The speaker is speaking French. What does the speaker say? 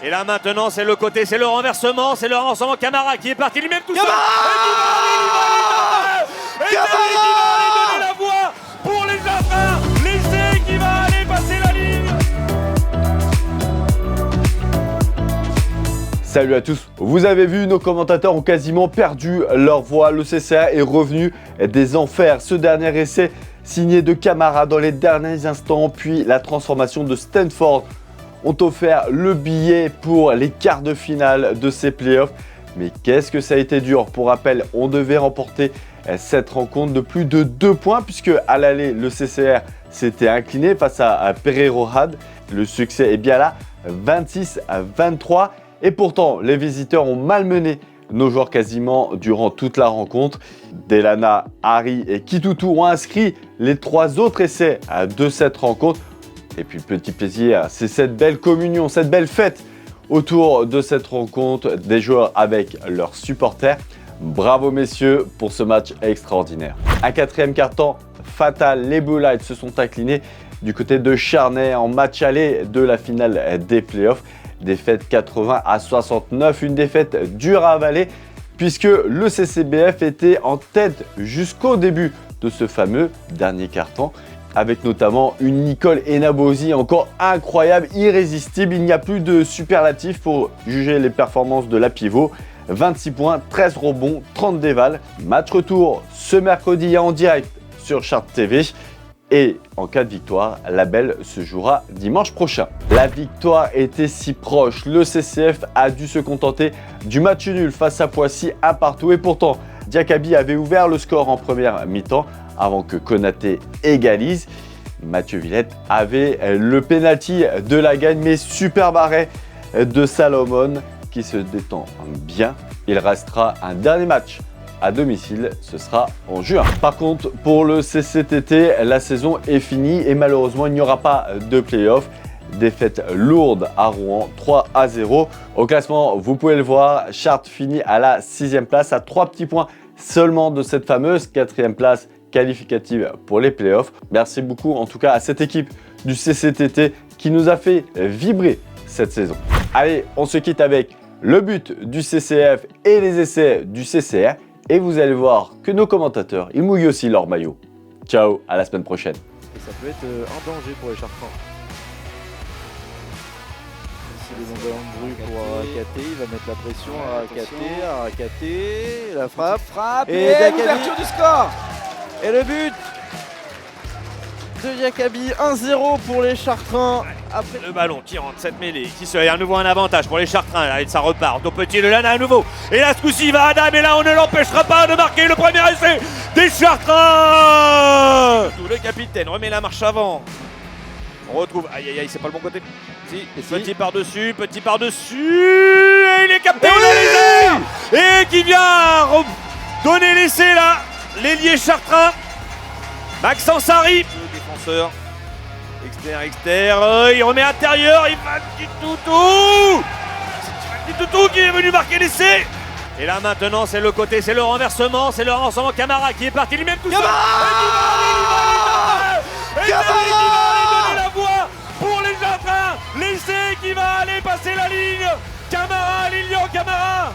Et là maintenant c'est le côté, c'est le renversement Camara qui est parti lui-même tout seul. Et qui va aller donner la voie pour les Jafrins. L'essai qui va aller passer la ligne. Salut à tous, vous avez vu, nos commentateurs ont quasiment perdu leur voix. Le CCA est revenu des enfers. Ce dernier essai signé de Camara dans les derniers instants, puis la transformation de Stanford ont offert le billet pour les quarts de finale de ces playoffs. Mais qu'est-ce que ça a été dur. Pour rappel, on devait remporter cette rencontre de plus de 2 points puisque à l'aller, le CCR s'était incliné face à Pereiro Had. Le succès est bien là, 26-23. Et pourtant, les visiteurs ont malmené nos joueurs quasiment durant toute la rencontre. Delana, Harry et Kitutu ont inscrit les 3 autres essais de cette rencontre. Et puis le petit plaisir, c'est cette belle communion, cette belle fête autour de cette rencontre des joueurs avec leurs supporters. Bravo messieurs pour ce match extraordinaire. Un 4e quart-temps fatal, les Blue Lights se sont inclinés du côté de Charnay en match aller de la finale des playoffs. Défaite 80-69, une défaite dure à avaler puisque le CCBF était en tête jusqu'au début de ce fameux dernier quart-temps, avec notamment une Nicole Enabosi encore incroyable, irrésistible. Il n'y a plus de superlatifs pour juger les performances de la pivot. 26 points, 13 rebonds, 30 dévals. Match retour ce mercredi en direct sur Chart TV. Et en cas de victoire, la belle se jouera dimanche prochain. La victoire était si proche. Le CCF a dû se contenter du match nul face à Poissy 1-1. Et pourtant, Diakaby avait ouvert le score en première mi-temps avant que Konaté égalise. Mathieu Villette avait le penalty de la gagne, mais superbe arrêt de Salomon qui se détend bien. Il restera un dernier match à domicile, ce sera en juin. Par contre, pour le CCTT, la saison est finie et malheureusement, il n'y aura pas de play-off. Défaite lourde à Rouen, 3-0. Au classement, vous pouvez le voir, Chartres finit à la 6e place, à 3 petits points seulement de cette fameuse 4e place qualificative pour les playoffs. Merci beaucoup en tout cas à cette équipe du CCTT qui nous a fait vibrer cette saison. Allez, on se quitte avec le but du CCF et les essais du CCR. Et vous allez voir que nos commentateurs, ils mouillent aussi leur maillot. Ciao, à la semaine prochaine. Et ça peut être un danger pour les Chartrins. Ici les longs ballons de Bru pour Arakaté, il va mettre la pression à Arakaté, la frappe. Et l'ouverture du score. Et le but de Diakaby, 1-0 pour les Chartrins. Après le ballon qui rentre, cette mêlée, qui se à nouveau un avantage pour les Chartrins. Là, ça repart. Donc petit Lelana à nouveau. Et là, ce coup-ci, il va Adam. Et là, on ne l'empêchera pas de marquer le premier essai des Chartrins. Le capitaine remet la marche avant. On retrouve. Aïe, aïe, aïe, c'est pas le bon côté. Si, petit par-dessus. Et il est capté. Et qui vient donner l'essai là. L'ailier Chartrain. Maxence Harry. Le défenseur. Extérieur, il remet intérieur, il va Kitutu qui est venu marquer l'essai. Et là maintenant c'est le côté, c'est le renversement Camara qui est parti lui-même tout seul. Et qui va aller donner la voie pour les Jafrins. L'essai qui va aller passer la ligne. Camara, Lilian Camara.